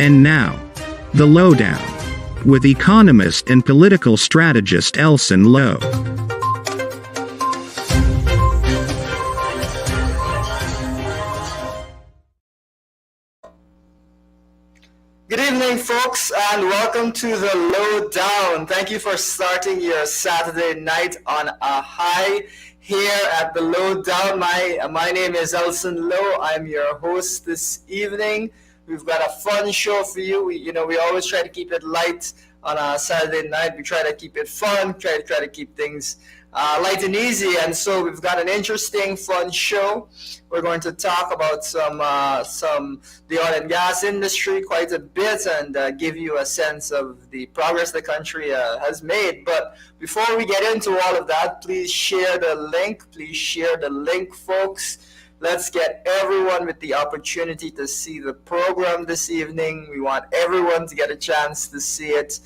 And now, the Lowdown, with economist and political strategist Elson Low. Good evening, folks, and welcome to the Lowdown. Thank you for starting your Saturday night on a high here at the Lowdown. My name is Elson Low. I'm your host this evening. We've got a fun show for you. We always try to keep it light on a Saturday night. We try to keep it fun, try to keep things light and easy. And so we've got an interesting, fun show. We're going to talk about the oil and gas industry quite a bit and give you a sense of the progress the country has made. But before we get into all of that, please share the link. Please share the link, folks. Let's get everyone with the opportunity to see the program this evening. We want everyone to get a chance to see it.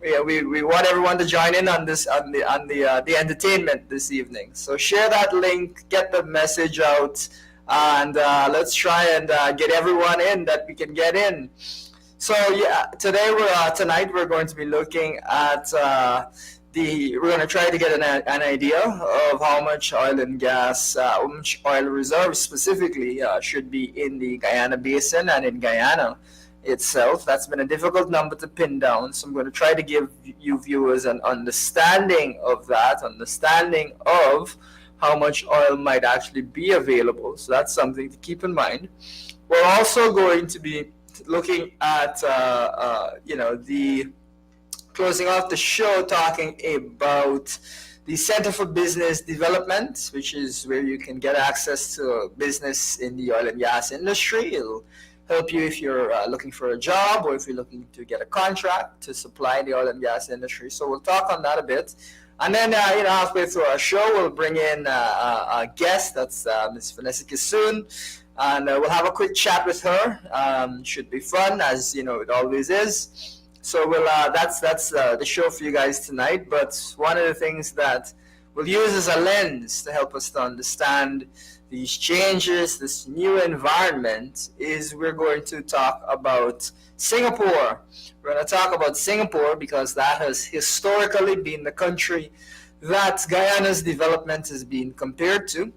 We want everyone to join in on this on the entertainment this evening. So share that link, get the message out, and let's try and get everyone in that we can get in. So yeah, tonight we're going to be looking at we're going to try to get an idea of how much oil and gas, how much oil reserves specifically should be in the Guyana Basin and in Guyana itself. That's been a difficult number to pin down, so I'm going to try to give you viewers an understanding of that, understanding of how much oil might actually be available. So that's something to keep in mind. We're also going to be looking at, the closing off the show, talking about the Center for Business Development, which is where you can get access to business in the oil and gas industry. It'll help you if you're looking for a job or if you're looking to get a contract to supply the oil and gas industry. So we'll talk on that a bit. And then, halfway through our show, we'll bring in a guest. That's Ms. Vanessa Kisoon. And we'll have a quick chat with her. Should be fun, as you know, it always is. So that's the show for you guys tonight. But one of the things that we'll use as a lens to help us to understand these changes, this new environment, is we're going to talk about Singapore. We're going to talk about Singapore because that has historically been the country that Guyana's development has been compared to.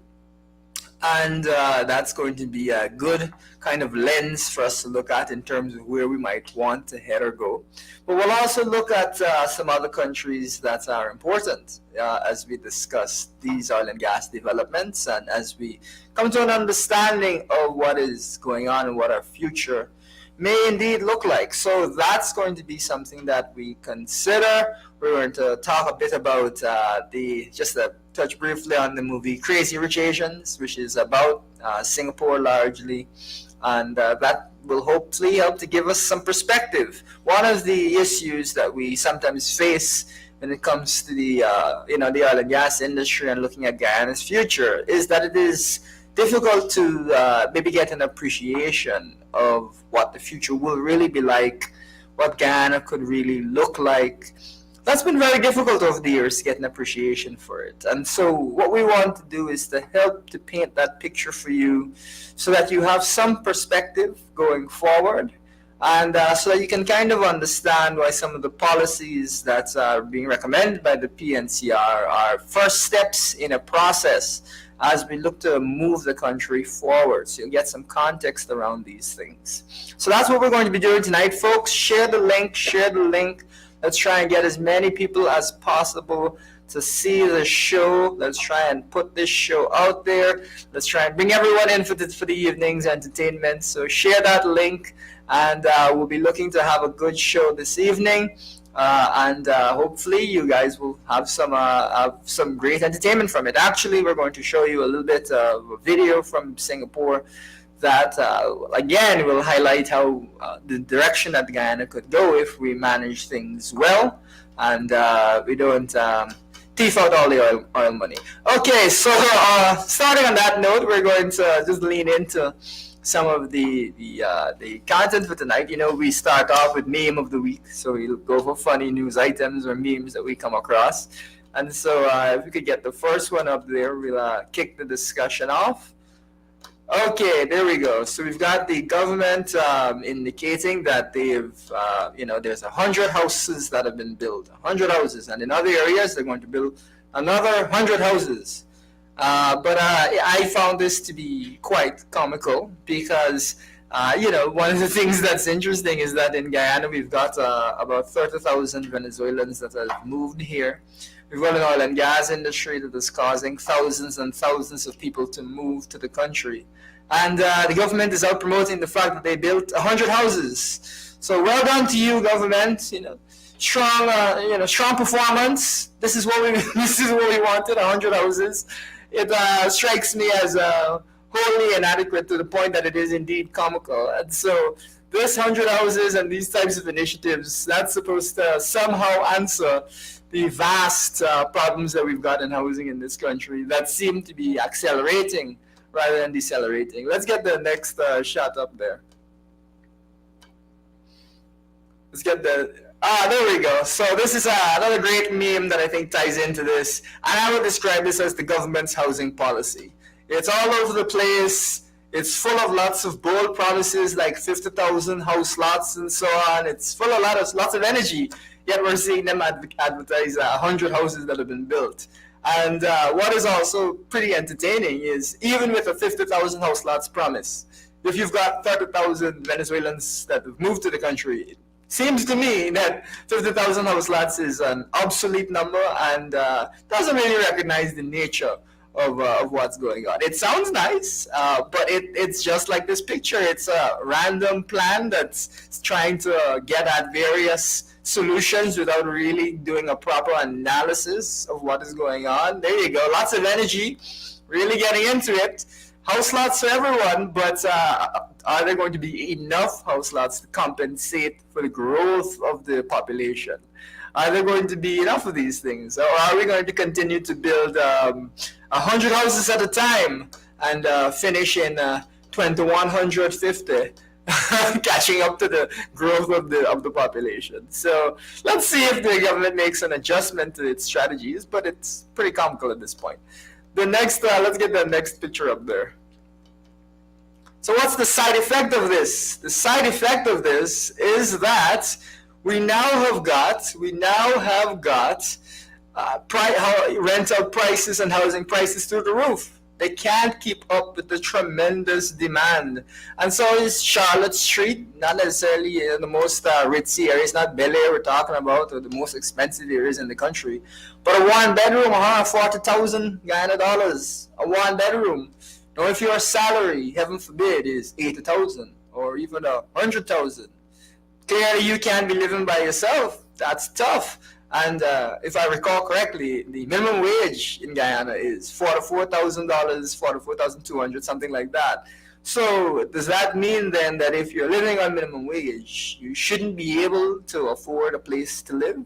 And that's going to be a good kind of lens for us to look at in terms of where we might want to head or go. But we'll also look at some other countries that are important as we discuss these oil and gas developments and as we come to an understanding of what is going on and what our future may indeed look like. So that's going to be something that we consider. We're going to talk a bit about touch briefly on the movie Crazy Rich Asians, which is about Singapore largely, and that will hopefully help to give us some perspective. One of the issues that we sometimes face when it comes to the oil and gas industry and looking at Guyana's future is that it is difficult to maybe get an appreciation of what the future will really be like, what Guyana could really look like. That's been very difficult over the years to get an appreciation for it. And so what we want to do is to help to paint that picture for you so that you have some perspective going forward and so that you can kind of understand why some of the policies that are being recommended by the PNCR are first steps in a process as we look to move the country forward. So you'll get some context around these things. So that's what we're going to be doing tonight, folks. Share the link. Let's try and get as many people as possible to see the show. Let's try and put this show out there. Let's try and bring everyone in for the evening's entertainment. So share that link, and we'll be looking to have a good show this evening. And hopefully you guys will have some great entertainment from it. Actually, we're going to show you a little bit of a video from Singapore that again will highlight how the direction that Guyana could go if we manage things well and we don't thief out all the oil money. Okay, so starting on that note, we're going to just lean into some of the content for tonight. You know, we start off with meme of the week, so we'll go for funny news items or memes that we come across. And so if we could get the first one up there, we'll kick the discussion off. Okay, there we go. So we've got the government indicating that they've, there's 100 houses that have been built, 100 houses, and in other areas they're going to build another 100 houses. But I found this to be quite comical because, one of the things that's interesting is that in Guyana we've got about 30,000 Venezuelans that have moved here. We've got an oil and gas industry that is causing thousands and thousands of people to move to the country. And the government is out promoting the fact that they built 100 houses. So well done to you, government. Strong performance. This is what we wanted, 100 houses. It strikes me as wholly inadequate to the point that it is indeed comical. And so this 100 houses and these types of initiatives, that's supposed to somehow answer the vast problems that we've got in housing in this country that seem to be accelerating rather than decelerating. Let's get the next shot up there. Let's get there we go. So this is another great meme that I think ties into this. And I would describe this as the government's housing policy. It's all over the place. It's full of lots of bold promises like 50,000 house lots and so on. It's full of lots of energy. Yet we're seeing them advertise 100 houses that have been built. And what is also pretty entertaining is even with a 50,000 house lots promise, if you've got 30,000 Venezuelans that have moved to the country, it seems to me that 50,000 house lots is an obsolete number and doesn't really recognize the nature of what's going on. It sounds nice, but it's just like this picture. It's a random plan that's trying to get at various solutions without really doing a proper analysis of what is going on. There you go. Lots of energy, really getting into it. House lots for everyone, but are there going to be enough house lots to compensate for the growth of the population? Are there going to be enough of these things? Or are we going to continue to build 100 houses at a time and finish in 2150? Catching up to the growth of the population. So let's see if the government makes an adjustment to its strategies, but it's pretty comical at this point. The next, let's get the next picture up there. So what's the side effect of this? The side effect of this is that we now have got rental prices and housing prices through the roof. They can't keep up with the tremendous demand. And so is Charlotte Street, not necessarily the most ritzy area. It's not Bel Air we're talking about, or the most expensive areas in the country. But a one bedroom, 140,000 Guyana dollars. A one bedroom. Now if your salary, heaven forbid, is 80,000 or even 100,000, clearly you can't be living by yourself. That's tough. And if I recall correctly, the minimum wage in Guyana is $44,000, $44,200, something like that. So does that mean then that if you're living on minimum wage, you shouldn't be able to afford a place to live?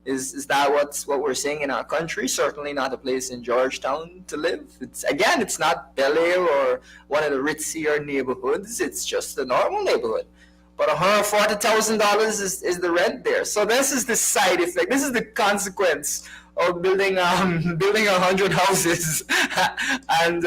Is that what we're seeing in our country? Certainly not a place in Georgetown to live. It's not Bel Air or one of the ritzier neighborhoods. It's just a normal neighborhood. But $140,000 is the rent there. So this is the side effect. This is the consequence of building 100 houses and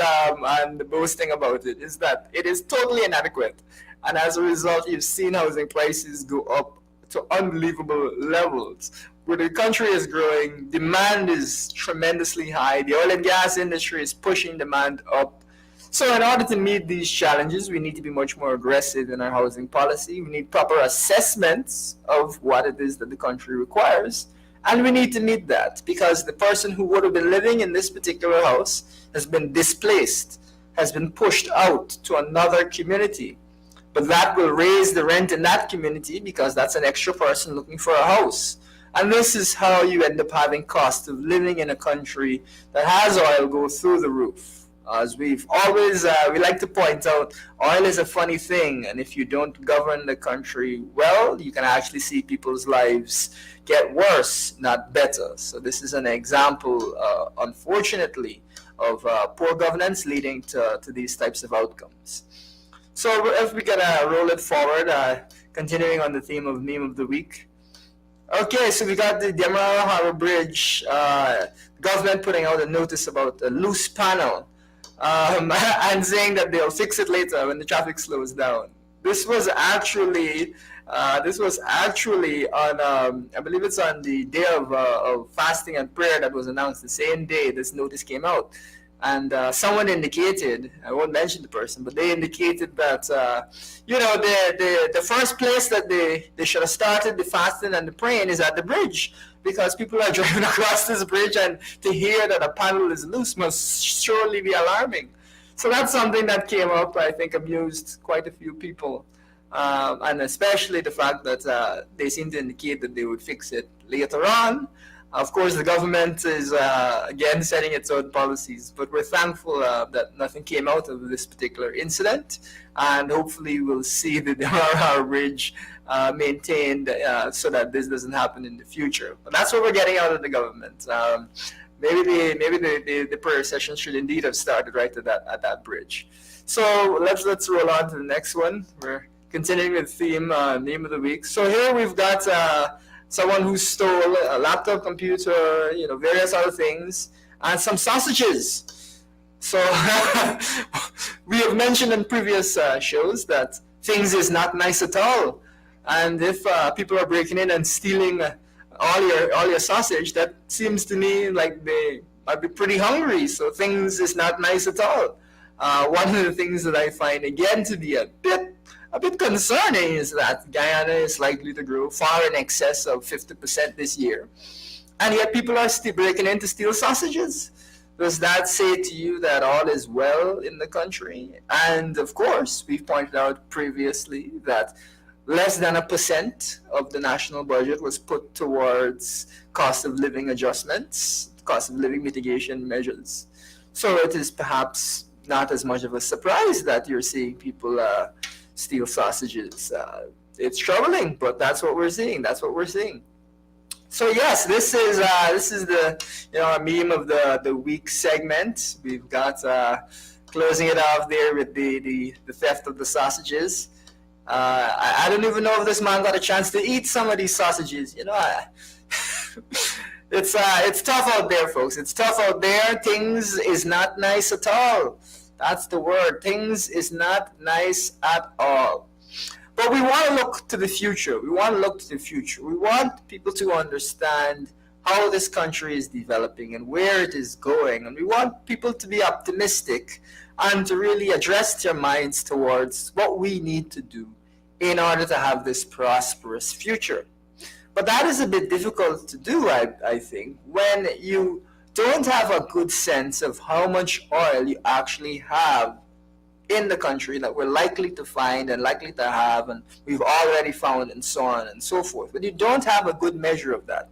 boasting about it is that it is totally inadequate. And as a result, you've seen housing prices go up to unbelievable levels. Where the country is growing, demand is tremendously high. The oil and gas industry is pushing demand up. So in order to meet these challenges, we need to be much more aggressive in our housing policy. We need proper assessments of what it is that the country requires. And we need to meet that because the person who would have been living in this particular house has been displaced, has been pushed out to another community. But that will raise the rent in that community because that's an extra person looking for a house. And this is how you end up having cost of living in a country that has oil go through the roof. As we like to point out, oil is a funny thing, and if you don't govern the country well, you can actually see people's lives get worse, not better. So this is an example, unfortunately, of poor governance leading to these types of outcomes. So if we can roll it forward, continuing on the theme of meme of the week. Okay, so we got the Demerara Harbor Bridge, government putting out a notice about a loose panel, and saying that they'll fix it later when the traffic slows down. This was actually on, I believe it's on the day of fasting and prayer that was announced. The same day this notice came out. And someone indicated, I won't mention the person, but they indicated that, the first place that they should have started the fasting and the praying is at the bridge, because people are driving across this bridge, and to hear that a panel is loose must surely be alarming. So that's something that came up, I think amused quite a few people. And especially the fact that they seem to indicate that they would fix it later on. Of course, the government is, again, setting its own policies, but we're thankful that nothing came out of this particular incident, and hopefully we'll see the Demerara Bridge maintained so that this doesn't happen in the future. But that's what we're getting out of the government. Maybe the prayer session should indeed have started right at that bridge. So let's roll on to the next one. We're continuing with the theme, name of the week. So here we've got someone who stole a laptop, computer, various other things, and some sausages. So we have mentioned in previous shows that things is not nice at all. And if people are breaking in and stealing all your sausage, that seems to me like they might be pretty hungry. So things is not nice at all. One of the things that I find again to be a bit concerning is that Guyana is likely to grow far in excess of 50% this year, and yet people are still breaking in to steal sausages. Does that say to you that all is well in the country? And of course, we've pointed out previously that less than 1% of the national budget was put towards cost of living adjustments, cost of living mitigation measures. So it is perhaps not as much of a surprise that you're seeing people steal sausages. It's troubling, but that's what we're seeing. So yes, this is the meme of the week segment. We've got closing it off there with the theft of the sausages. I don't even know if this man got a chance to eat some of these sausages. It's tough out there, folks. It's tough out there. Things is not nice at all. That's the word. Things is not nice at all. But we want to look to the future. We want people to understand how this country is developing and where it is going. And we want people to be optimistic and to really address their minds towards what we need to do in order to have this prosperous future. But that is a bit difficult to do, I think, when you don't have a good sense of how much oil you actually have in the country that we're likely to find and likely to have, and we've already found, and so on and so forth. But you don't have a good measure of that.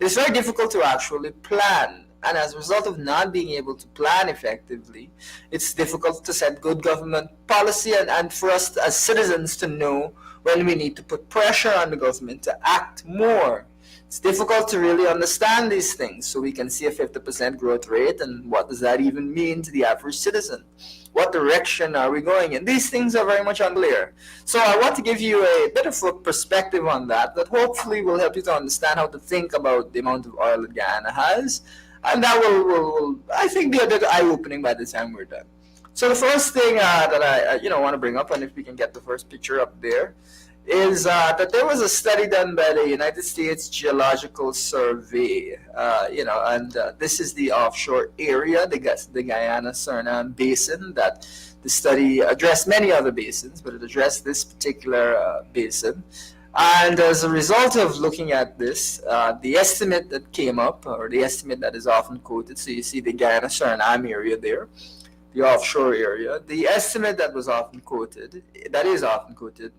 It's very difficult to actually plan. And as a result of not being able to plan effectively, it's difficult to set good government policy and for us as citizens to know when we need to put pressure on the government to act more. It's difficult to really understand these things, so we can see a 50% growth rate, and what does that even mean to the average citizen? What direction are we going in? These things are very much unclear. So I want to give you a bit of a perspective on that hopefully will help you to understand how to think about the amount of oil that Guyana has, and that will I think, be a bit eye-opening by the time we're done. So the first thing that I want to bring up, and if we can get the first picture up there, is that there was a study done by the United States Geological Survey, and this is the offshore area, the Guyana-Suriname Basin, that the study addressed many other basins, but it addressed this particular basin. And as a result of looking at this, the estimate that came up, or the estimate that is often quoted, so you see the Guyana-Suriname area there, the offshore area, the estimate that is often quoted,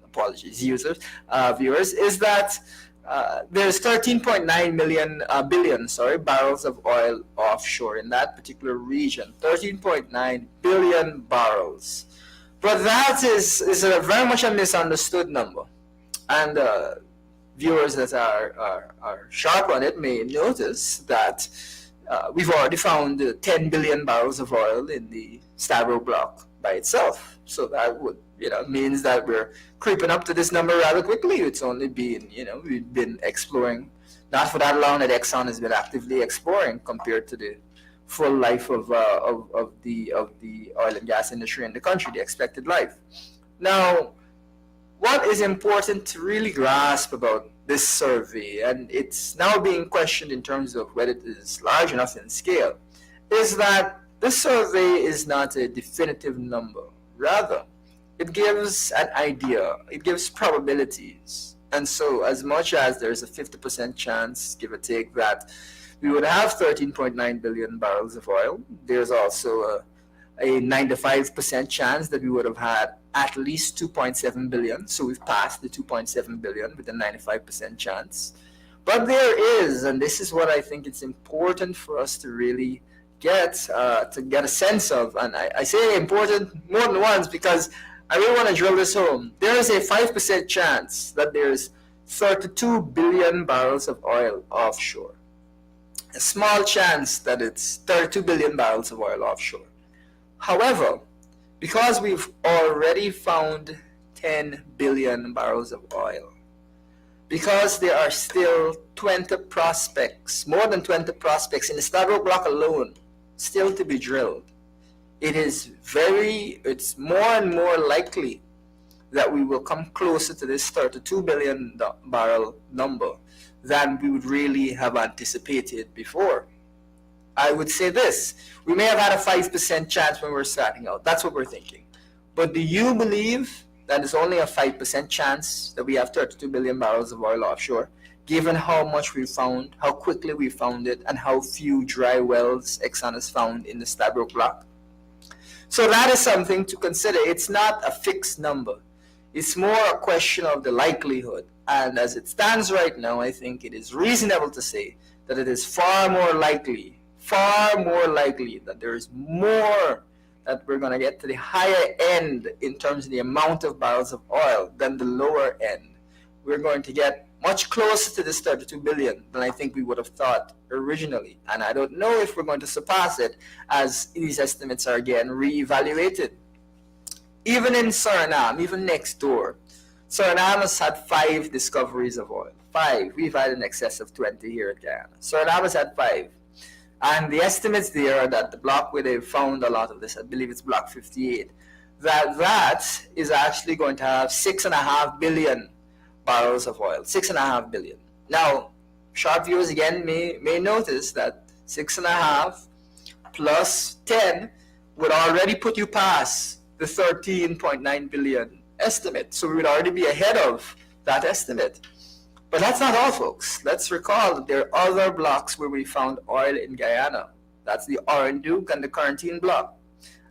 apologies, viewers, is that there's 13.9 billion barrels of oil offshore in that particular region. 13.9 billion barrels. But that is a very much a misunderstood number. And viewers that are sharp on it may notice that we've already found 10 billion barrels of oil in the Stabroek Block by itself. So that would, means that we're creeping up to this number rather quickly. It's only been, we've been exploring, not for that long that Exxon has been actively exploring compared to the full life of the oil and gas industry in the country, the expected life. Now, what is important to really grasp about this survey, and it's now being questioned in terms of whether it is large enough in scale, is that this survey is not a definitive number. Rather, it gives an idea, it gives probabilities. And so as much as there's a 50% chance, give or take, that we would have 13.9 billion barrels of oil, there's also a 95% chance that we would have had at least 2.7 billion. So we've passed the 2.7 billion with a 95% chance. But there is, and this is what I think it's important for us to really get a sense of, and I say important more than once because I really want to drill this home. There is a 5% chance that there's 32 billion barrels of oil offshore. A small chance that it's 32 billion barrels of oil offshore. However, because we've already found 10 billion barrels of oil, because there are still 20 prospects, more than 20 prospects in the Stabroek Block alone, still to be drilled, it's more and more likely that we will come closer to this 32 billion barrel number than we would really have anticipated before. I would say this, we may have had a 5% chance when we're starting out. That's what we're thinking. But do you believe that it's only a 5% chance that we have 32 billion barrels of oil offshore, given how much we found, how quickly we found it, and how few dry wells Exxon has found in the Stabroek Block? So that is something to consider. It's not a fixed number. It's more a question of the likelihood. And as it stands right now, I think it is reasonable to say that it is far more likely that there is more, that we're going to get to the higher end in terms of the amount of barrels of oil than the lower end. We're going to get much closer to this 32 billion than I think we would have thought originally. And I don't know if we're going to surpass it as these estimates are again reevaluated. Even in Suriname, even next door, Suriname has had 5 discoveries of oil. 5. We've had in excess of 20 here at Guyana. Suriname has had 5. And the estimates there are that the block where they found a lot of this, I believe it's block 58, that is actually going to have 6.5 billion barrels of oil. 6.5 billion. Now, sharp viewers again may notice that 6.5 plus 10 would already put you past the 13.9 billion estimate. So we would already be ahead of that estimate. But that's not all, folks. Let's recall that there are other blocks where we found oil in Guyana. That's the Oranduke and the Quarantine block.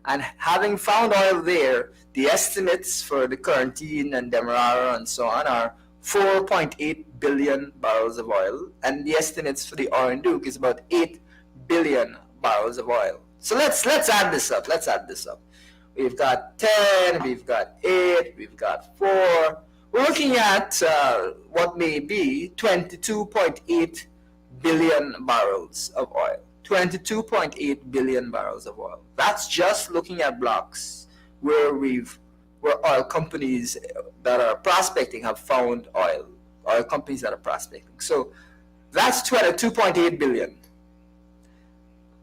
And having found oil there, the estimates for the Quarantine and Demerara and so on are 4.8 billion barrels of oil. And the estimates for the Oranduke is about 8 billion barrels of oil. So let's add this up. We've got 10, we've got 8, we've got 4. We're looking at what may be 22.8 billion barrels of oil. 22.8 billion barrels of oil. That's just looking at blocks where oil companies that are prospecting have found oil. Oil companies that are prospecting. So that's 22.8 billion.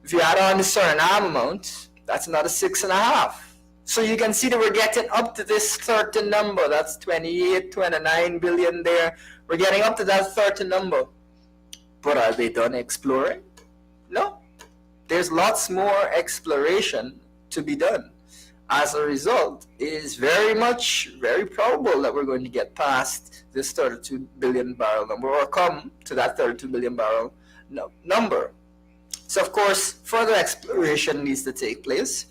If you add on the Suriname amount, that's another 6.5. So you can see that we're getting up to this certain number. That's 28, 29 billion there. We're getting up to that certain number. But are they done exploring? No. There's lots more exploration to be done. As a result, it is very probable that we're going to get past this 32 billion barrel number or come to that 32 billion barrel number. So of course, further exploration needs to take place.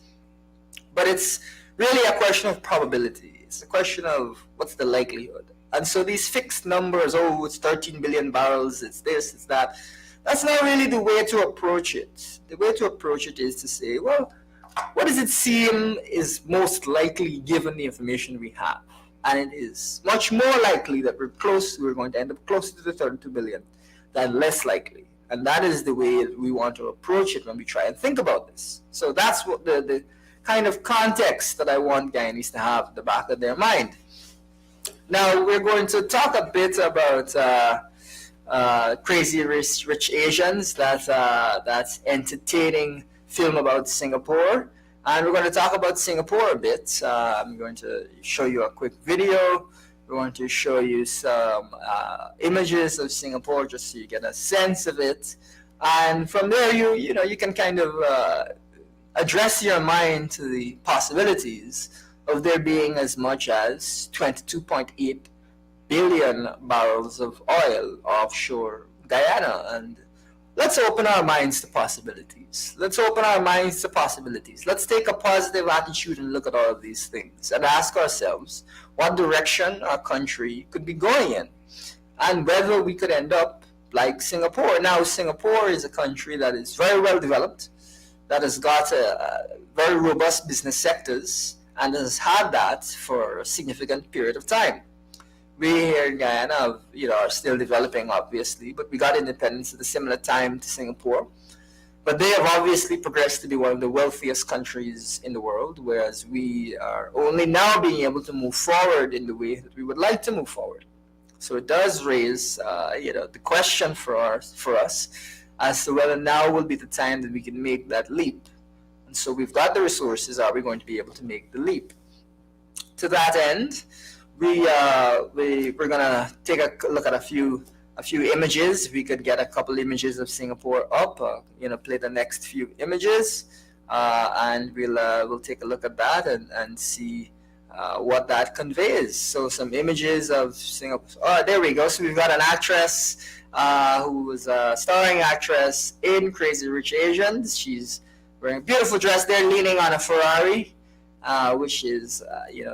But it's really a question of probability. It's a question of what's the likelihood. And so these fixed numbers, oh, it's 13 billion barrels, it's this, it's that, that's not really the way to approach it. The way to approach it is to say, well, what does it seem is most likely given the information we have? And it is much more likely that we're going to end up closer to the 32 billion than less likely. And that is the way we want to approach it when we try and think about this. So that's what the kind of context that I want Guyanese to have at the back of their mind. Now we're going to talk a bit about Crazy Rich Asians, that's entertaining film about Singapore. And we're going to talk about Singapore a bit. I'm going to show you a quick video. We're going to show you some images of Singapore just so you get a sense of it. And from there, you can kind of address your mind to the possibilities of there being as much as 22.8 billion barrels of oil offshore Guyana. And let's open our minds to possibilities. Let's open our minds to possibilities. Let's take a positive attitude and look at all of these things and ask ourselves what direction our country could be going in and whether we could end up like Singapore. Now, Singapore is a country that is very well developed, that has got a very robust business sectors, and has had that for a significant period of time. We here in Guyana, are still developing, obviously, but we got independence at a similar time to Singapore. But they have obviously progressed to be one of the wealthiest countries in the world, whereas we are only now being able to move forward in the way that we would like to move forward. So it does raise, the question for us as to whether now will be the time that we can make that leap. And so we've got the resources. Are we going to be able to make the leap? To that end, we're gonna take a look at a few images. We could get a couple images of Singapore up. Play the next few images, and we'll take a look at that and see what that conveys. So some images of Singapore. Oh, there we go. So we've got an actress who was a starring actress in Crazy Rich Asians. She's wearing a beautiful dress there, leaning on a Ferrari, which is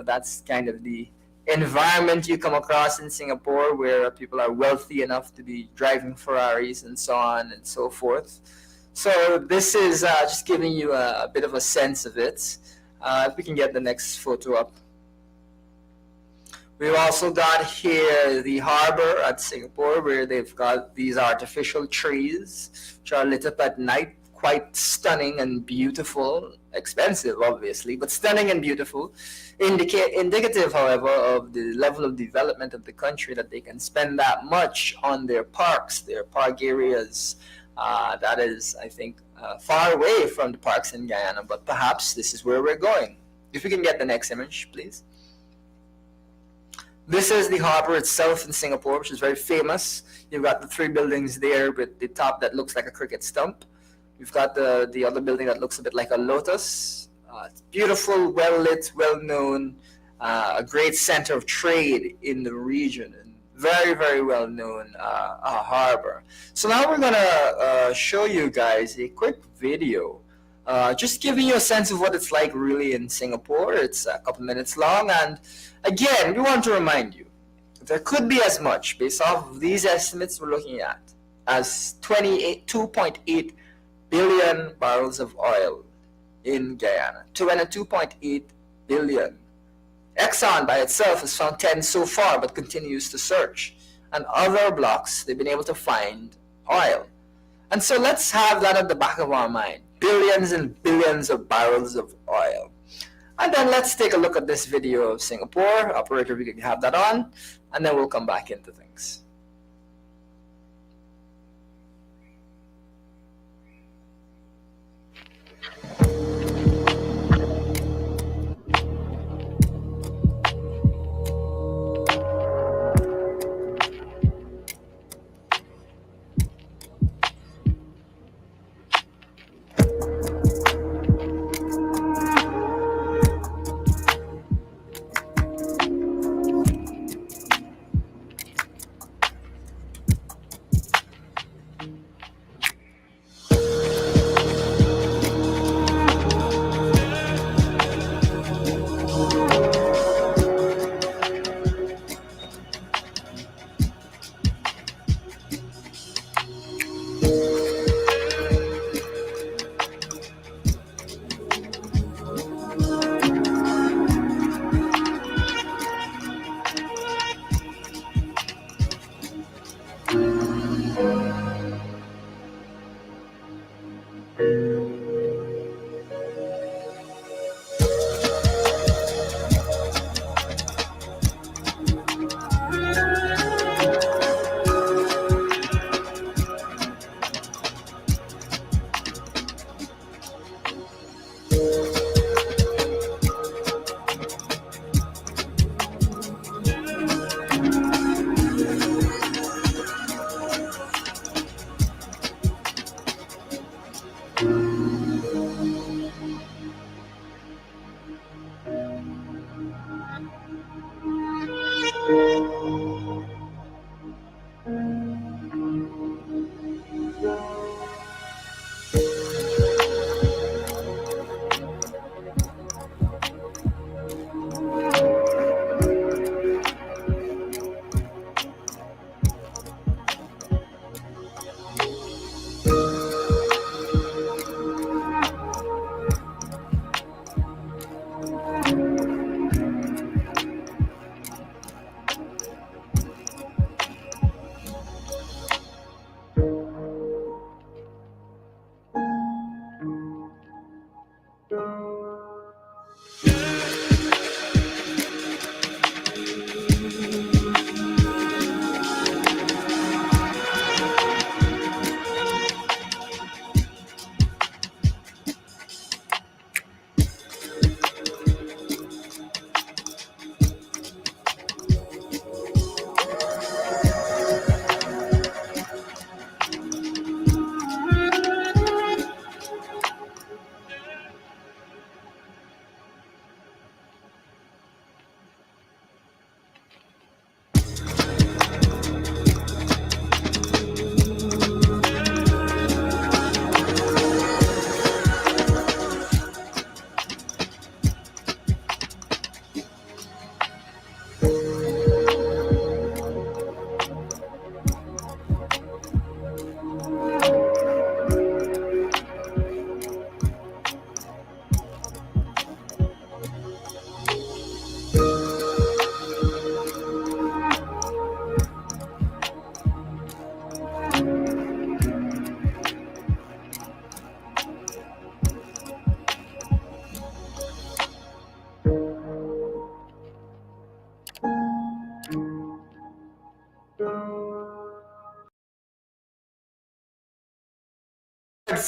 that's kind of the environment you come across in Singapore, where people are wealthy enough to be driving Ferraris and so on and so forth. So this is just giving you a bit of a sense of it. If we can get the next photo up. We've also got here the harbor at Singapore, where they've got these artificial trees which are lit up at night. Quite stunning and beautiful, expensive obviously, but stunning and beautiful. Indicative, however, of the level of development of the country, that they can spend that much on their parks, their park areas. That is, I think, far away from the parks in Guyana, but perhaps this is where we're going. If we can get the next image, please. This is the harbor itself in Singapore, which is very famous. You've got the three buildings there with the top that looks like a cricket stump. We've got the other building that looks a bit like a lotus. It's beautiful, well-lit, well-known, a great center of trade in the region, and very, very well-known harbor. So now we're going to show you guys a quick video, just giving you a sense of what it's like really in Singapore. It's a couple minutes long, and again, we want to remind you, there could be as much, based off of these estimates we're looking at, as 2.8 billion barrels of oil in Guyana. 2.8 billion. Exxon by itself has found 10 so far, but continues to search. And other blocks, they've been able to find oil. And so let's have that at the back of our mind. Billions and billions of barrels of oil. And then let's take a look at this video of Singapore. Operator, we can have that on, and then we'll come back into things.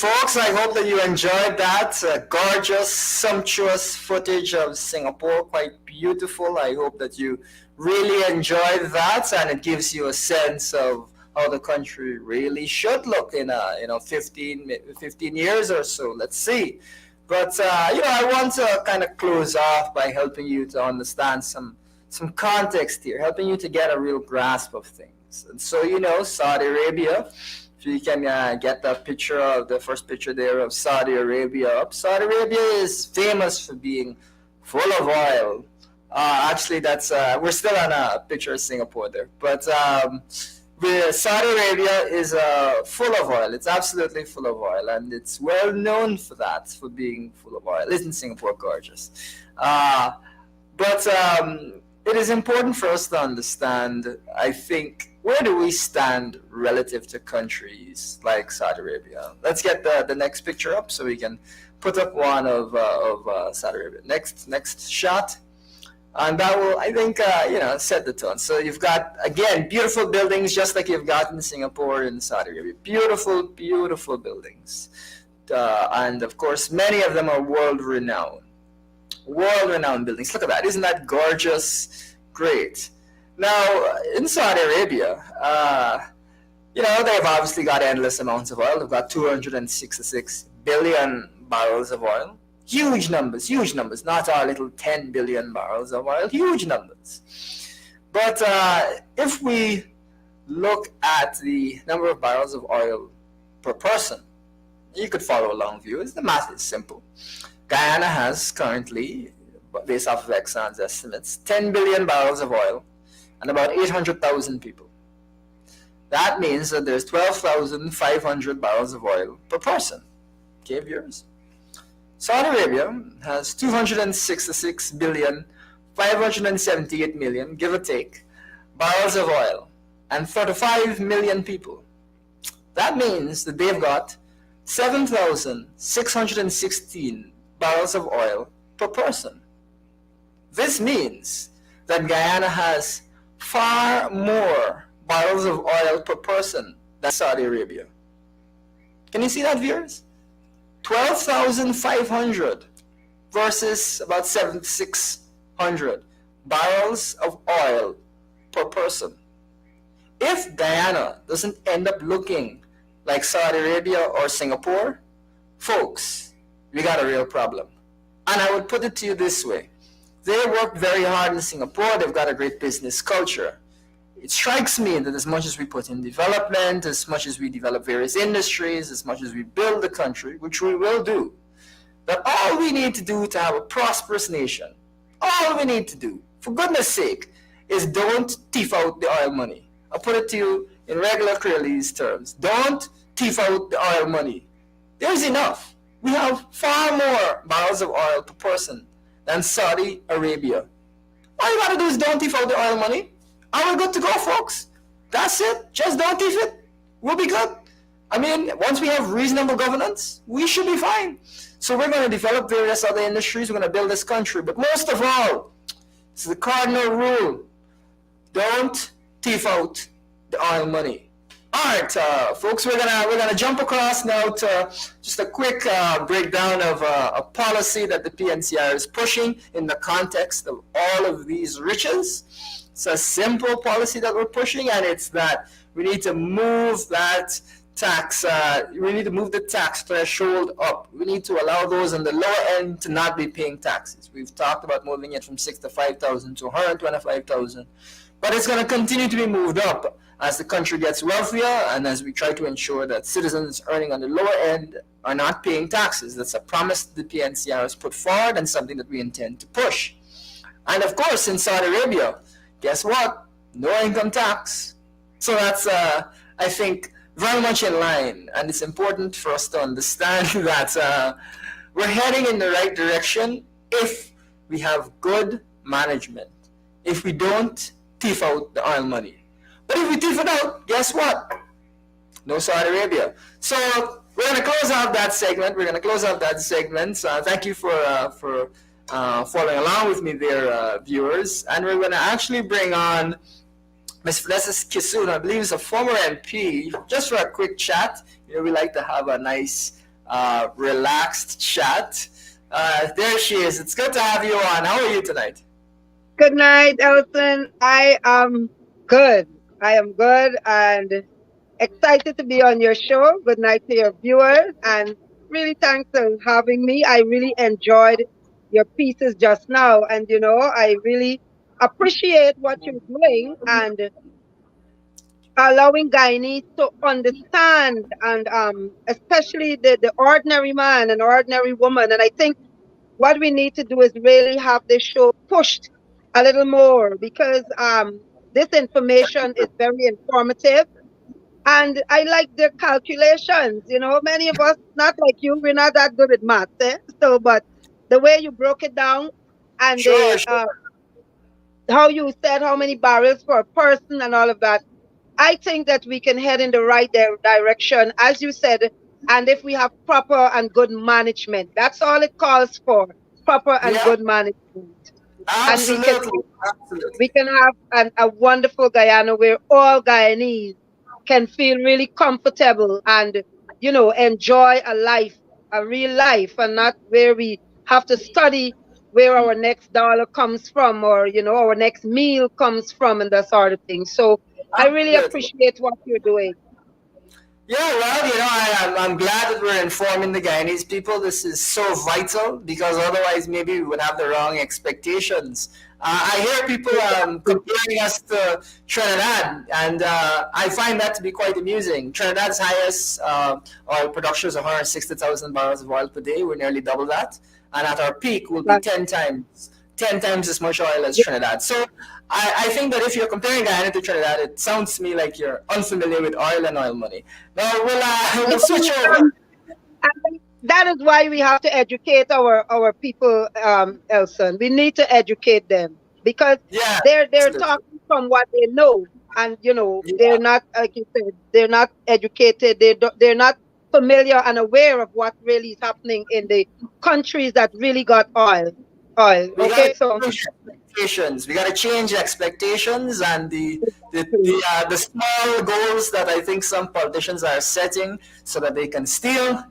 Folks, I hope that you enjoyed that gorgeous, sumptuous footage of Singapore. Quite beautiful. I hope that you really enjoyed that, and it gives you a sense of how the country really should look in 15 years or so. Let's see. But I want to kind of close off by helping you to understand some context here, helping you to get a real grasp of things. And so, Saudi Arabia. So you can get the first picture there of Saudi Arabia up. Saudi Arabia is famous for being full of oil. Actually, we're still on a picture of Singapore there. But Saudi Arabia is full of oil. It's absolutely full of oil. And it's well known for that, for being full of oil. Isn't Singapore gorgeous? But it is important for us to understand, I think, where do we stand relative to countries like Saudi Arabia? Let's get the next picture up so we can put up one of Saudi Arabia. Next shot. And that will, I think, set the tone. So you've got, again, beautiful buildings just like you've got in Singapore and Saudi Arabia. Beautiful, beautiful buildings. And, of course, many of them are world-renowned. World-renowned buildings. Look at that. Isn't that gorgeous? Great. Now, in Saudi Arabia, they've obviously got endless amounts of oil. They've got 266 billion barrels of oil. Huge numbers, not our little 10 billion barrels of oil, huge numbers. But if we look at the number of barrels of oil per person, you could follow along views. The math is simple. Guyana has currently, based off of Exxon's estimates, 10 billion barrels of oil and about 800,000 people. That means that there's 12,500 barrels of oil per person. Okay, viewers? Saudi Arabia has 266 billion, 578 million, give or take, barrels of oil and 35 million people. That means that they've got 7,616 barrels of oil per person. This means that Guyana has far more barrels of oil per person than Saudi Arabia. Can you see that, viewers? 12,500 versus about 7,600 barrels of oil per person. If Guyana doesn't end up looking like Saudi Arabia or Singapore, folks, we got a real problem. And I would put it to you this way. They work very hard in Singapore. They've got a great business culture. It strikes me that as much as we put in development, as much as we develop various industries, as much as we build the country, which we will do, that all we need to do to have a prosperous nation, all we need to do, for goodness sake, is don't thief out the oil money. I'll put it to you in regular Creole's terms. Don't thief out the oil money. There's enough. We have far more barrels of oil per person than Saudi Arabia. All you gotta do is don't thief out the oil money, and we're good to go, folks. That's it. Just don't thief it. We'll be good. I mean, once we have reasonable governance, we should be fine. So we're going to develop various other industries. We're going to build this country. But most of all, it's the cardinal rule. Don't thief out the oil money. All right, folks, we're gonna jump across now to just a quick breakdown of a policy that the PNCR is pushing in the context of all of these riches. It's a simple policy that we're pushing, and it's that we need to move that tax. We need to move the tax threshold up. We need to allow those on the lower end to not be paying taxes. We've talked about moving it from 65,000 to 125,000, but it's going to continue to be moved up as the country gets wealthier and as we try to ensure that citizens earning on the lower end are not paying taxes. That's a promise the PNCR has put forward and something that we intend to push. And of course, in Saudi Arabia, guess what? No income tax. So that's, I think, very much in line. And it's important for us to understand that we're heading in the right direction if we have good management. If we don't thief out the oil money. But if we thief it out, guess what? No Saudi Arabia. So we're going to close out that segment. Thank you for following along with me there, viewers. And we're going to actually bring on Ms. Vanessa Kisun, I believe is a former MP, just for a quick chat. You know, we like to have a nice, relaxed chat. There she is. It's good to have you on. How are you tonight? Good night, Elson. I am good. I am good and excited to be on your show. Good night to your viewers, and really thanks for having me. I really enjoyed your pieces just now, and I really appreciate what you're doing and allowing Guyanese to understand, and especially the ordinary man and ordinary woman. And I think what we need to do is really have this show pushed a little more, because this information is very informative, and I like the calculations. Many of us, not like you, we're not that good at math, eh? So, but the way you broke it down, and Sure. how you said how many barrels for a person and all of that, I think that we can head in the right direction, as you said. And if we have proper and good management, that's all it calls for: proper and good management. Absolutely. And we can have a wonderful Guyana where all Guyanese can feel really comfortable and, enjoy a real life, and not where we have to study where our next dollar comes from, or, our next meal comes from, and that sort of thing. So I really appreciate what you're doing. Yeah, well, I'm glad that we're informing the Guyanese people. This is so vital, because otherwise maybe we would have the wrong expectations. I hear people comparing us to Trinidad, and I find that to be quite amusing. Trinidad's highest oil production is 160,000 barrels of oil per day. We're nearly double that. And at our peak, we'll be 10 times as much oil as Trinidad. So I think that if you're comparing Guyana to Trinidad, it sounds to me like you're unfamiliar with oil and oil money. Now we'll switch over. That is why we have to educate our people, Elson. We need to educate them, because they're talking from what they know, and they're not, like you said, they're not educated. They're not familiar and aware of what really is happening in the countries that really got oil. Okay, so we got to change expectations, and the small goals that I think some politicians are setting so that they can steal.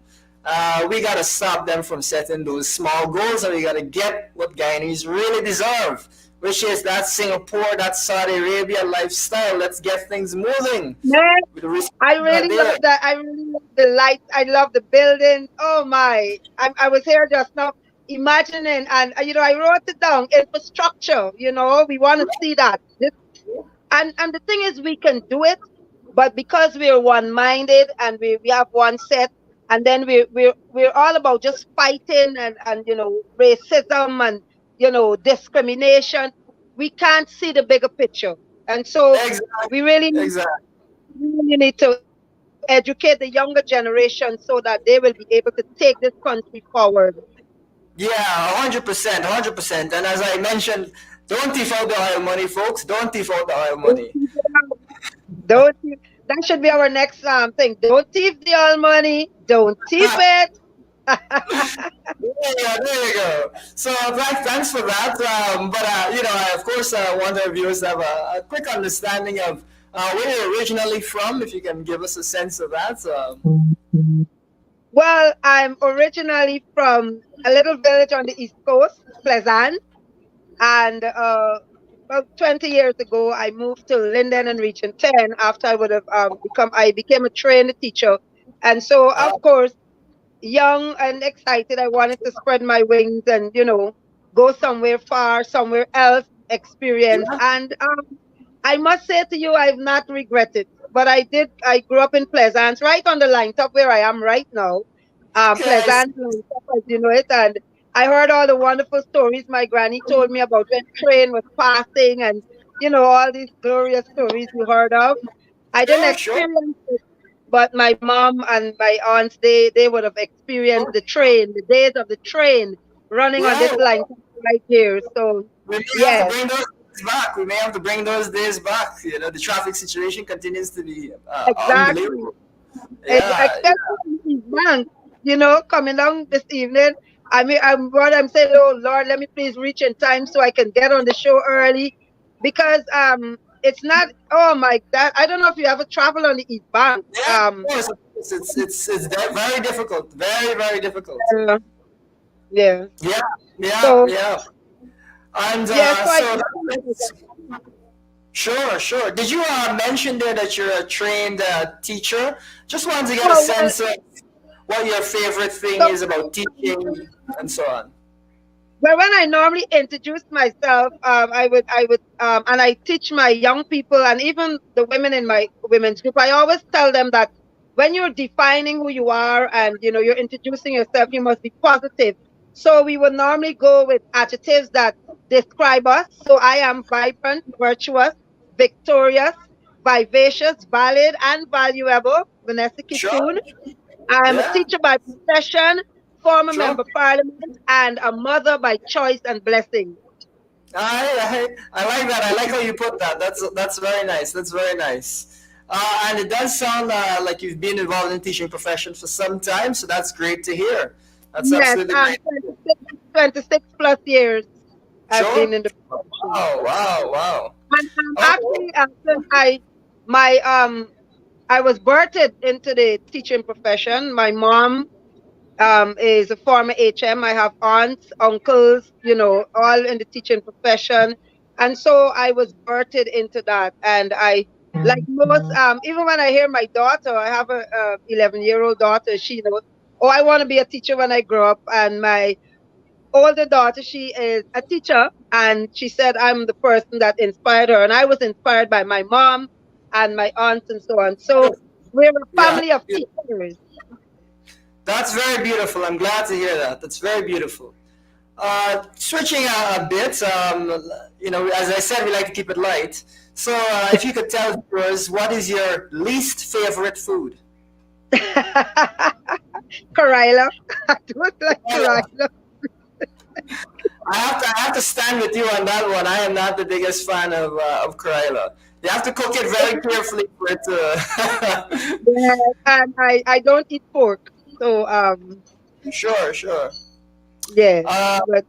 We got to stop them from setting those small goals, and we got to get what Guyanese really deserve, which is that Singapore, that Saudi Arabia lifestyle. Let's get things moving. Man, I really love that. I really love the lights. I love the buildings. Oh my! I was here just now. imagining, and I wrote it down. Infrastructure. We want to see that. And the thing is, we can do it, but because we're one-minded and we have one set, and then we're all about just fighting and racism and discrimination. We can't see the bigger picture, and so Exactly. we really Exactly. really need to educate the younger generation so that they will be able to take this country forward. Yeah, 100%, 100%. And as I mentioned, don't thief out the oil money, folks. Don't thief out the oil money. Don't you, that should be our next thing. Don't thief the oil money. Don't thief it. There you go. So thanks for that. But I of course want our viewers to have a quick understanding of where you're originally from, if you can give us a sense of that. Well, I'm originally from a little village on the East Coast, Pleasant, and about 20 years ago, I moved to Linden and Region 10 after I would have I became a trained teacher. And so, of course, young and excited, I wanted to spread my wings and, go somewhere far, somewhere else, experience. Yeah. And I must say to you, I've not regretted. But I grew up in Pleasance, right on the line top where I am right now. Okay. Pleasance, line top, as you know it. And I heard all the wonderful stories my granny told me about when train was passing and, all these glorious stories you heard of. I didn't Sure, sure. experience it, but my mom and my aunts, they would have experienced the train, the days of the train running on this Yeah, line right here. So, we may have to yes, bring those days back. We may have to bring those days back. The traffic situation continues to be exactly. unbelievable. Yeah, Especially in East Bank, coming down this evening. I mean, I'm saying, oh Lord, let me please reach in time so I can get on the show early, because it's not. Oh my God, I don't know if you ever travel on the East Bank. yeah. Of course, it's very difficult. Very, very difficult. Uh, yeah. Yeah, yeah, So yeah. And yeah, so I. so sure, sure. Did you mention there that you're a trained teacher? Just wanted to get a Oh well. sense of what your favorite thing So is about teaching and so on. Well, when I normally introduce myself, and I teach my young people and even the women in my women's group, I always tell them that when you're defining who you are and you're introducing yourself, you must be positive. So we would normally go with adjectives that describe us. So I am vibrant, virtuous, victorious, vivacious, valid, and valuable. Vanessa Sure. Kitun. I am a Yeah. teacher by profession, former Sure. member of parliament, and a mother by choice and blessing. I like that. I like how you put that. That's very nice. That's very nice. And it does sound like you've been involved in teaching profession for some time, so that's great to hear. That's Yes, absolutely great. 26 plus years I've Sure. been in the profession. Wow, wow, wow. And Oh, actually, since I was birthed into the teaching profession. My mom is a former HM. I have aunts, uncles, all in the teaching profession. And so I was birthed into that. And like most, even when I hear my daughter, I have a 11-year-old daughter, she knows, oh, I want to be a teacher when I grow up. And my older daughter, she is a teacher. And she said I'm the person that inspired her. And I was inspired by my mom and my aunts and so on. So we're a yeah. family of teachers. That's very beautiful. I'm glad to hear that. That's very beautiful. Switching a bit, as I said, we like to keep it light. So, if you could tell viewers, what is your least favorite food? Karila. I don't like Yeah. Karila. I have to stand with you on that one. I am not the biggest fan of Cruella. You have to cook it very carefully for it to. Yeah, and I don't eat pork. So Sure, sure. yeah. Uh, But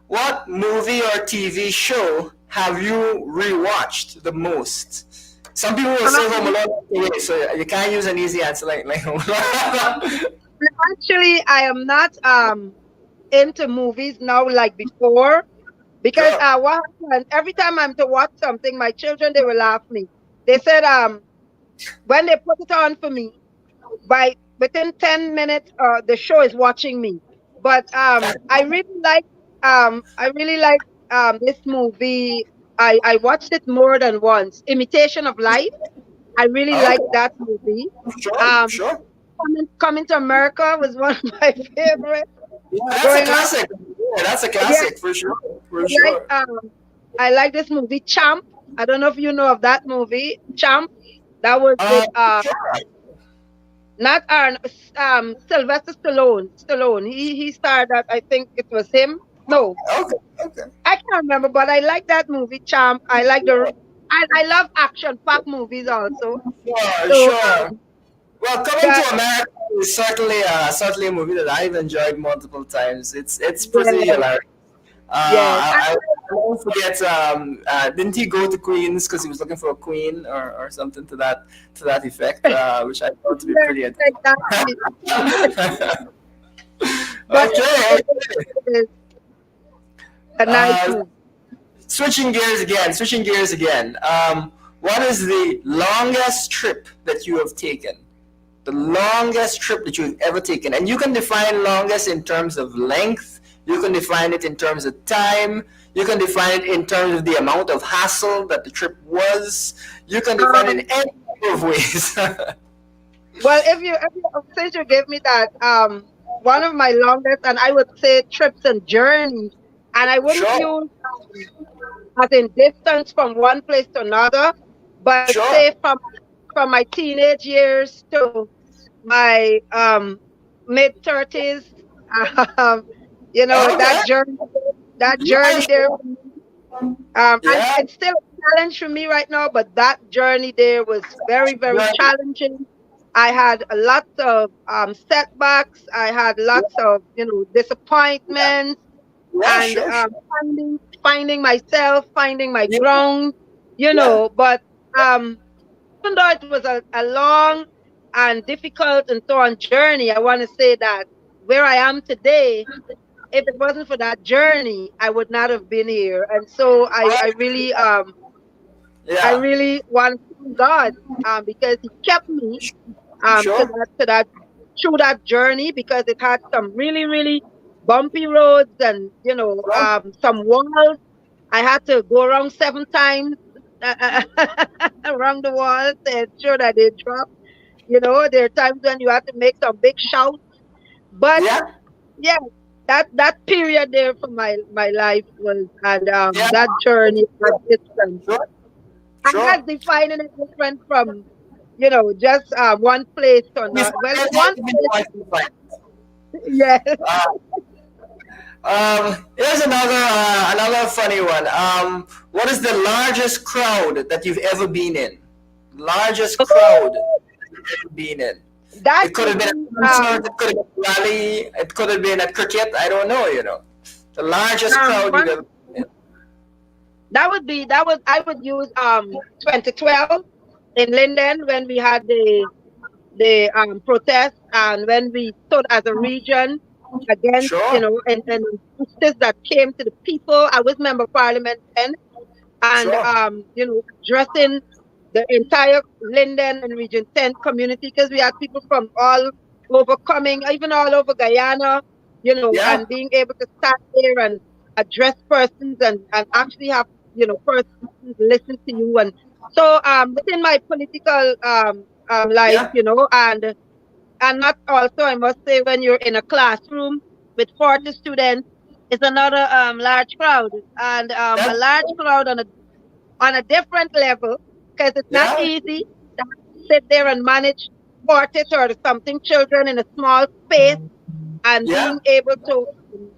what movie or TV show have you rewatched the most? Some people will say Home um, Alone away, so you can't use an easy answer like Home Alone. actually I am not into movies now like before, because Sure. what happens every time I'm to watch something, my children, they will laugh me. They said when they put it on for me, by within 10 minutes, the show is watching me. But I really like this movie. I watched it more than once. Imitation of Life. I really like Okay, that movie. sure, Um, sure. Coming to America was one of my favorites Yeah, that's a growing up. classic. Yeah, that's a Yeah, classic for sure, I for like sure. I like this movie Champ. I don't know if you know of that movie Champ. That was with Sure. not Arn Sylvester Stallone. Stallone. He starred that. I think it was him. No, Okay, okay. I can't remember. But I like that movie Champ. I like the. I love action pack movies also. Sure, So sure. Well, Coming to that America is certainly a movie that I've enjoyed multiple times. It's pretty yes, hilarious. yes. I won't forget. Didn't he go to Queens because he was looking for a queen or something to that effect, which I thought to be pretty. Exactly. But Okay, okay. it is a nice Uh, movie. Switching gears again. Switching gears again. What is the longest trip that you have taken? The longest trip that you've ever taken, and you can define longest in terms of length. You can define it in terms of time. You can define it in terms of the amount of hassle that the trip was. You can define it Um, in any number of ways. well, since you gave me that, one of my longest, and I would say trips and journeys, and I wouldn't Sure, use as in distance from one place to another, but say sure. from my teenage years to my mid 30s. Um, Okay. that Yeah, journey there, sure. and Yeah. it's still a challenge for me right now. But that journey there was very, very Yeah. challenging. I had a lot of setbacks. I had lots of disappointments, Yeah. and Sure. Sure. finding myself, finding my Yeah. ground. Yeah. But even though it was a long and difficult and so on journey, I want to say that where I am today, if it wasn't for that journey, I would not have been here. And so I Yeah. really want to thank God because He kept me Sure. to that through that journey, because it had some really, really bumpy roads, and Sure. some walls. I had to go around 7 times around the walls to ensure that they drop. There are times when you have to make some big shouts. But Yeah. yeah, that period there for my life was, and Yeah. that journey was different. Sure. And Sure. that's defining it different from, just one place or You not. Well, find one it even place, more simplified. yes. Uh, Here's another funny one. What is the largest crowd that you've ever been in? Largest crowd that you've ever been in. That It could have would been be a concert. It could have been a rally. It could have been a cricket. I don't know. The largest crowd you've one. ever been in. I would use 2012 in Linden, when we had the protest, and when we stood as a region against, Sure. and injustice that came to the people. I was member of parliament then, and Sure. addressing the entire Linden and Region 10 community, because we had people from all over coming, even all over Guyana, Yeah. and being able to stand there and address persons, and actually have, persons listen to you. And so within my political life, Yeah. and not also, I must say, when you're in a classroom with 40 students, it's another large crowd, and a That. large crowd on a different level, because it's not Yeah. easy to sit there and manage 40 or something children in a small space, and Yeah. being able to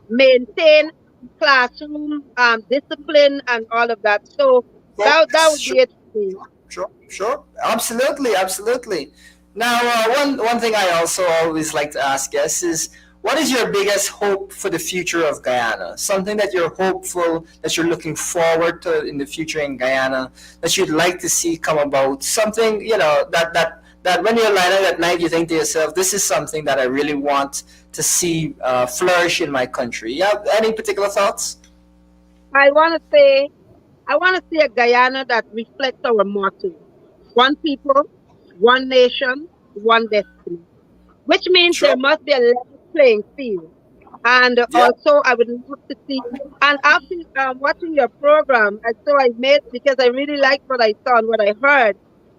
maintain classroom discipline and all of that. So that Focus. would be it for me. Sure, sure, absolutely, absolutely. Now, one thing I also always like to ask guests is, what is your biggest hope for the future of Guyana? Something that you're hopeful, that you're looking forward to in the future in Guyana, that you'd like to see come about. Something that when you're lying at night, you think to yourself, "This is something that I really want to see flourish in my country." You have any particular thoughts? I want to say, I want to see a Guyana that reflects our motto: one people, one nation, one destiny. which means True. there must be a level playing field. And Yeah. also, I would love to see. And after watching your program, and so I made because I really liked what I saw and what I heard.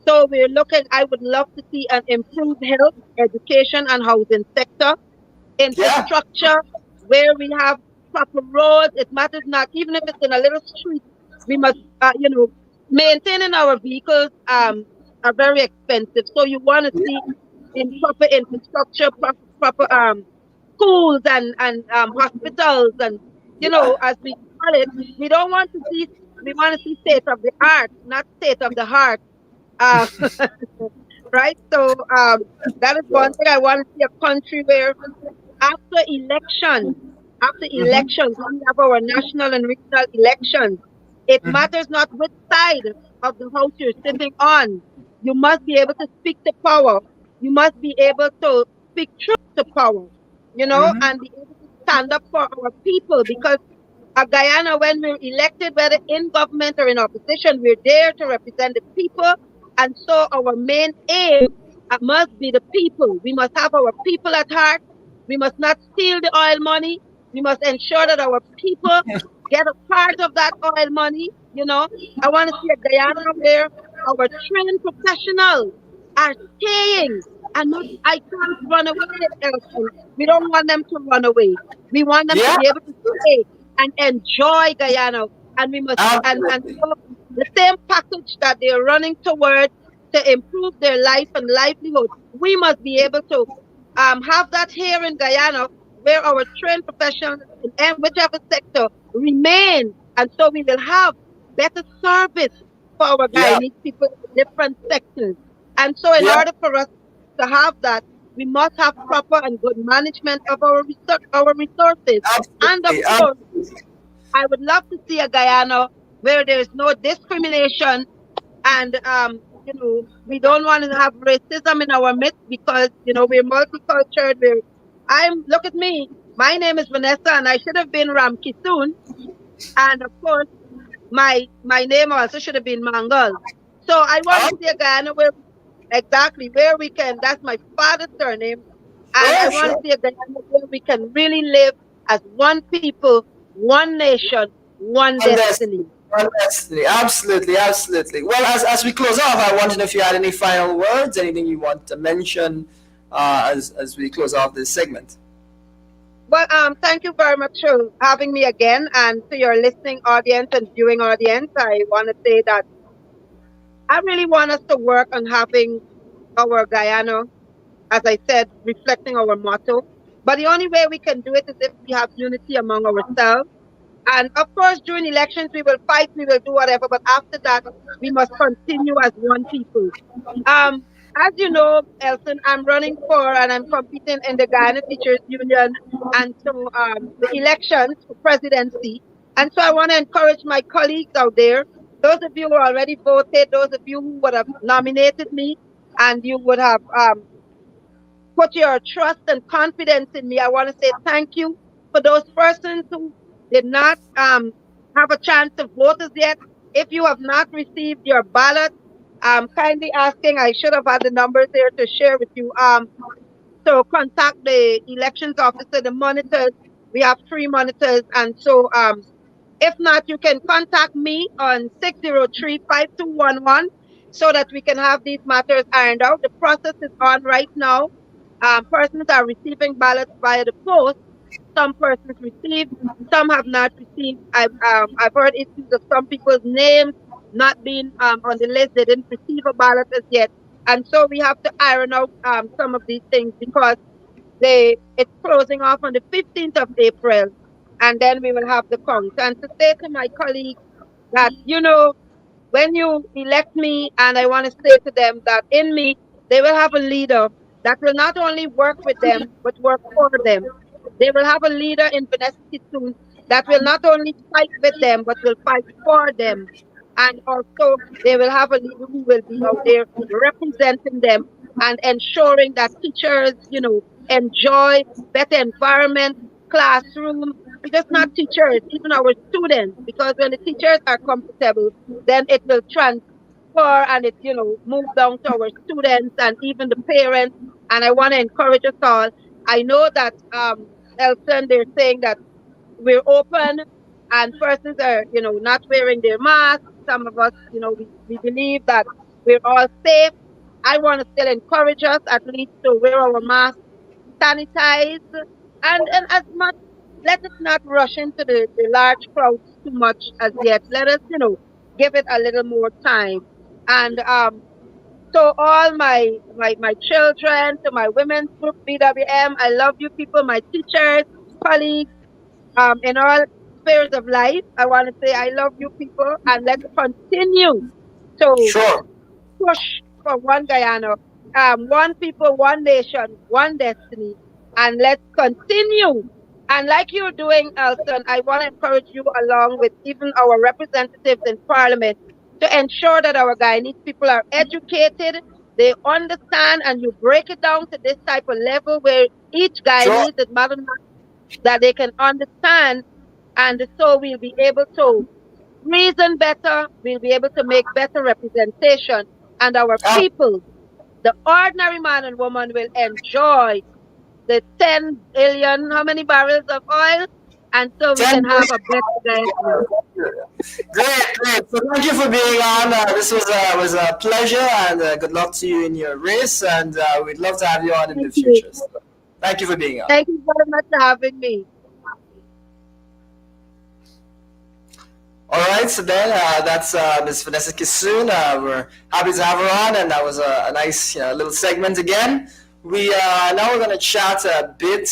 So we're looking. I would love to see an improved health, education, and housing sector, Yeah. infrastructure, where we have proper roads. It matters not, even if it's in a little street, we must, maintaining our vehicles are very expensive. So you want to see in proper infrastructure, proper schools and hospitals, and Yeah. as we call it, we don't want to see. We want to see state of the art, not state of the heart. Uh, right. So that is one thing I want to see a country where after elections, Mm-hmm. when we have our national and regional elections, it Mm-hmm. matters not which side of the house you're sitting on. You must be able to speak to power. You must be able to speak truth to power, Mm-hmm. and be able to stand up for our people because Guyana, when we're elected, whether in government or in opposition, we're there to represent the people. And so our main aim must be the people. We must have our people at heart. We must not steal the oil money. We must ensure that our people get a part of that oil money. I want to see a Guyana where our trained professionals are staying and not, I can't run away, Elson. We don't want them to run away. We want them to Yeah. be able to stay and enjoy Guyana. And we must and Absolutely. so the same package that they're running towards to improve their life and livelihood, we must be able to have that here in Guyana, where our trained professionals in whichever sector remain, and so we will have better service for our Yeah. Guyanese people in different sectors. And so, in Yeah. order for us to have that, we must have proper and good management of our resources. And of Absolutely. course, Absolutely. I would love to see a Guyana where there is no discrimination and we don't want to have racism in our midst because we're multicultural. I'm look at me. My name is Vanessa, and I should have been Ramki soon. And of course, my name also should have been Mangal. So I want to see a Okay. Guyana where exactly where we can. That's my father's surname, and I Sure. want to Sure. see a Guyana where we can really live as one people, one nation, one One destiny. destiny. One destiny. Absolutely. Absolutely. Well, as we close off, I want to know if you had any final words, anything you want to mention as we close off this segment. Well, thank you very much for having me again, and to your listening audience and viewing audience, I want to say that I really want us to work on having our Guyana, as I said, reflecting our motto. But the only way we can do it is if we have unity among ourselves. And of course, during elections, we will fight, we will do whatever. But after that, we must continue as one people. Um, as you know, Elson, I'm running for and I'm competing in the Guyana Teachers Union, and so the elections for presidency. And so I want to encourage my colleagues out there, those of you who already voted, those of you who would have nominated me, and you would have put your trust and confidence in me. I want to say thank you for those persons who did not have a chance to vote as yet. If you have not received your ballot, I'm kindly asking, I should have had the numbers there to share with you. So contact the elections officer, the monitors. We have 3 monitors. And so if not, you can contact me on 603-5211 so that we can have these matters ironed out. The process is on right now. Persons are receiving ballots via the post. Some persons received, some have not received. I've heard issues of some people's names not being on the list. They didn't receive a ballot as yet. And so we have to iron out some of these things because it's closing off on the 15th of April, and then we will have the count. And to say to my colleagues that, when you elect me, and I want to say to them that in me, they will have a leader that will not only work with them, but work for them. They will have a leader in Vanessa soon that will not only fight with them, but will fight for them. And also, they will have a leader who will be out there representing them and ensuring that teachers, enjoy better environment, classroom, and just not teachers, even our students, because when the teachers are comfortable, then it will transfer far, and it, moved down to our students and even the parents. And I want to encourage us all. I know that Elson, they're saying that we're open and persons are, not wearing their masks. Some of us, we believe that we're all safe. I want to still encourage us at least to wear our masks, sanitize, and as much, let us not rush into the large crowds too much as yet. Let us, give it a little more time. And so all my children, to my women's group BWM, I love you people, my teachers, colleagues, in all spheres of life. I want to say I love you people, and let's continue to Sure. push for one Guyana, one people, one nation, one destiny, and let's continue. And like you're doing, Elson, I want to encourage you along with even our representatives in Parliament to ensure that our Guyanese people are educated, they understand, and you break it down to this type of level where each Sure. Guyanese is mother that they can understand, and so we'll be able to reason better, we'll be able to make better representation, and our Um, people, the ordinary man and woman, will enjoy the 10 billion, how many barrels of oil? And so we 10 can have a minutes. better Guyana. Great, great. So thank you for being on. This was a pleasure, and good luck to you in your race. And we'd love to have you on in the Thank you. future. So thank you for being on. Thank you very much for having me. All right, so then that's Ms. Vanessa Kisoon. We're happy to have her on, and that was a nice little segment again. We now we're going to chat a bit.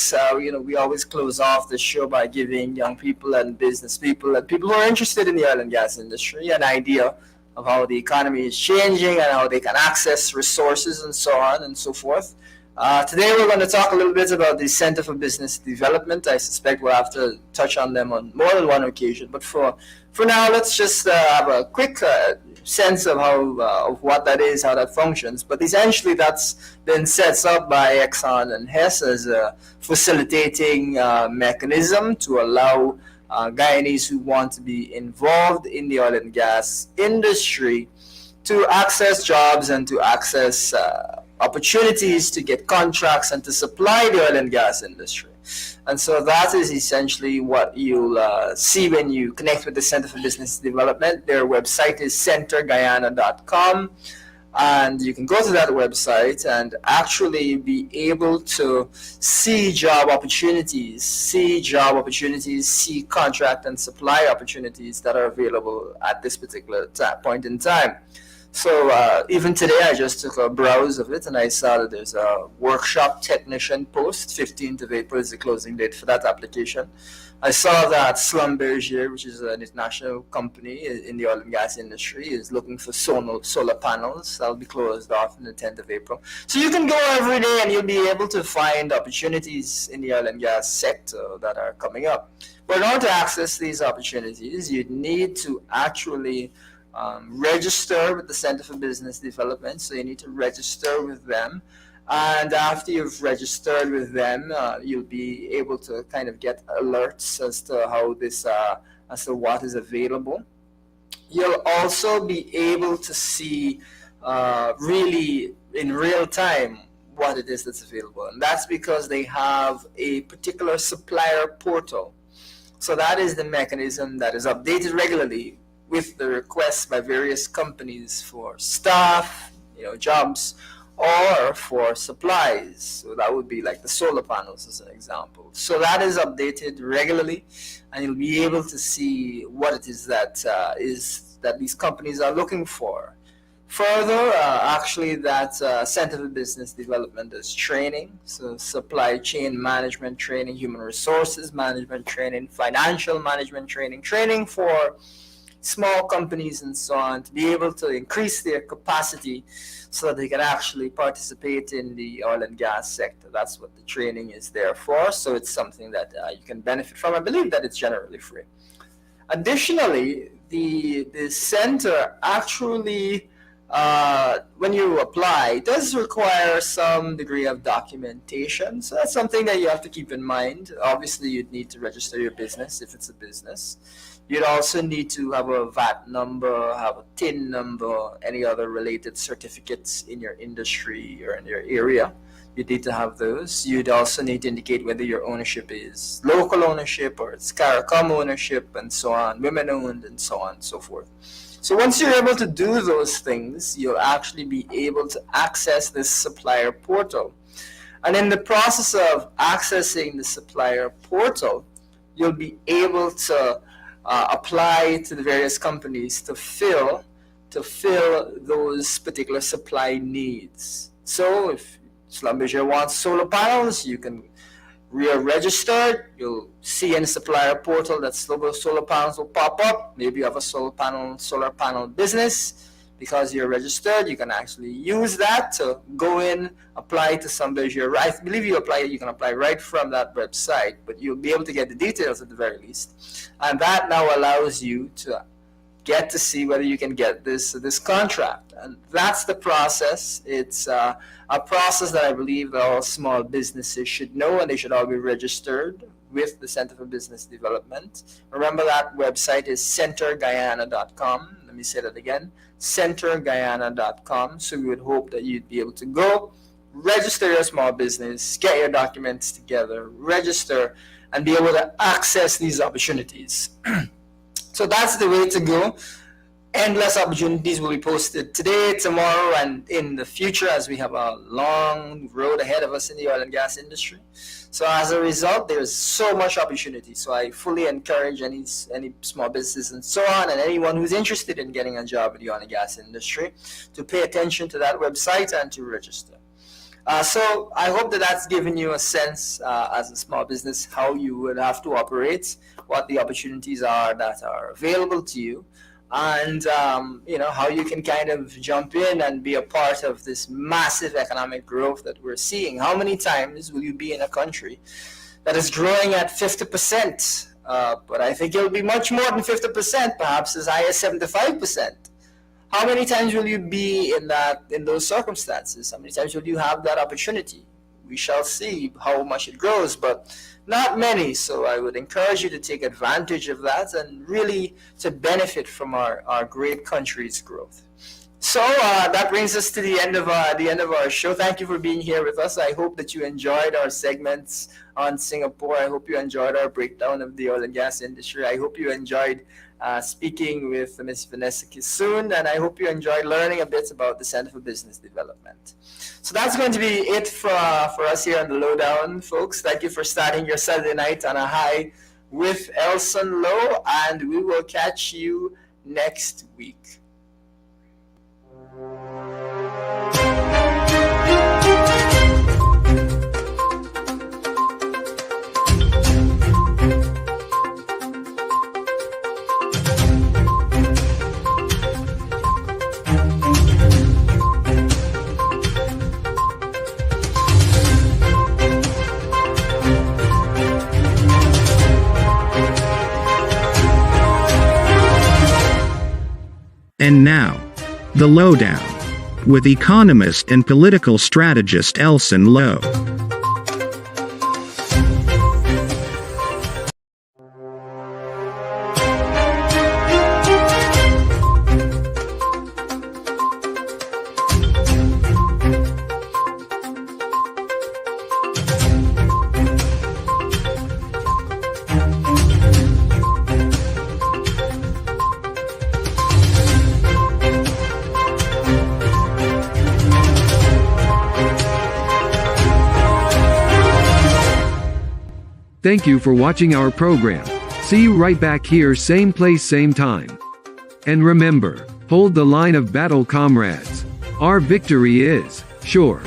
We always close off the show by giving young people and business people and people who are interested in the oil and gas industry an idea of how the economy is changing and how they can access resources and so on and so forth. Today we're going to talk a little bit about the Center for Business Development. I suspect we'll have to touch on them on more than one occasion, but for now, let's just have a quick sense of how of what that is, how that functions. But essentially, that's been set up by Exxon and Hess as a facilitating mechanism to allow Guyanese who want to be involved in the oil and gas industry to access jobs and to access opportunities to get contracts and to supply the oil and gas industry. And so that is essentially what you'll see when you connect with the Center for Business Development. Their website is centerguyana.com. And you can go to that website and actually be able to see job opportunities, see contract and supply opportunities that are available at this particular point in time. So even today, I just took a browse of it and I saw that there's a workshop technician post. 15th of April is the closing date for that application. I saw that Schlumberger, which is an international company in the oil and gas industry, is looking for solar panels. That'll be closed off on the 10th of April. So you can go every day and you'll be able to find opportunities in the oil and gas sector that are coming up. But in order to access these opportunities, you need to actually register with the Center for Business Development. So you need to register with them. And after you've registered with them, you'll be able to kind of get alerts as to how this, as to what is available. You'll also be able to see really in real time what it is that's available. And that's because they have a particular supplier portal. So that is the mechanism that is updated regularly with the requests by various companies for staff, jobs, or for supplies. So that would be like the solar panels as an example. So that is updated regularly, and you'll be able to see what it is that these companies are looking for. Further, actually, that Center for Business Development is training, so supply chain management training, human resources management training, financial management training, training for small companies and so on, to be able to increase their capacity so that they can actually participate in the oil and gas sector. That's what the training is there for. So it's something that you can benefit from. I believe that it's generally free. Additionally, the center actually, when you apply, does require some degree of documentation. So that's something that you have to keep in mind. Obviously, you'd need to register your business if it's a business. You'd also need to have a VAT number, have a TIN number, any other related certificates in your industry or in your area. You need to have those. You'd also need to indicate whether your ownership is local ownership or it's CARICOM ownership and so on, women owned and so on and so forth. So once you're able to do those things, you'll actually be able to access this supplier portal. And in the process of accessing the supplier portal, you'll be able to apply to the various companies to fill those particular supply needs. So if Schlumberger wants solar panels, you can register. You'll see in the supplier portal that solar panels will pop up. Maybe you have a solar panel business. Because you're registered, you can actually use that to go in, apply to Schlumberger. I believe you can apply right from that website, but you'll be able to get the details at the very least. And that now allows you to get to see whether you can get this contract. And that's the process. It's a process that I believe that all small businesses should know, and they should all be registered with the Center for Business Development. Remember that website is centerguyana.com. Let me say that again, centerguyana.com. So we would hope that you'd be able to go, register your small business, get your documents together, register, and be able to access these opportunities. So that's the way to go. Endless opportunities will be posted today, tomorrow, and in the future, as we have a long road ahead of us in the oil and gas industry. So as a result, there's so much opportunity. So I fully encourage any small businesses and so on, and anyone who's interested in getting a job in the oil and gas industry, to pay attention to that website and to register. So I hope that that's given you a sense as a small business how you would have to operate, what the opportunities are that are available to you, and how you can kind of jump in and be a part of this massive economic growth that we're seeing. How many times will you be in a country that is growing at 50%? But I think it'll be much more than 50%, perhaps as high as 75%. How many times will you be in those circumstances? How many times will you have that opportunity? We shall see how much it grows, but not many. So I would encourage you to take advantage of that and really to benefit from our great country's growth. So that brings us to the end of our show. Thank you for being here with us. I hope that you enjoyed our segments on Singapore. I hope you enjoyed our breakdown of the oil and gas industry. I hope you enjoyed speaking with Ms. Vanessa Kisoon, and I hope you enjoyed learning a bit about the Center for Business Development. So that's going to be it for us here on the Lowdown, folks. Thank you for starting your Saturday night on a high with Elson Low, and we will catch you next week. And now, the Lowdown, with economist and political strategist Elson Low. Thank you for watching our program. See you right back here, same place, same time. And remember, hold the line of battle, comrades. Our victory is sure.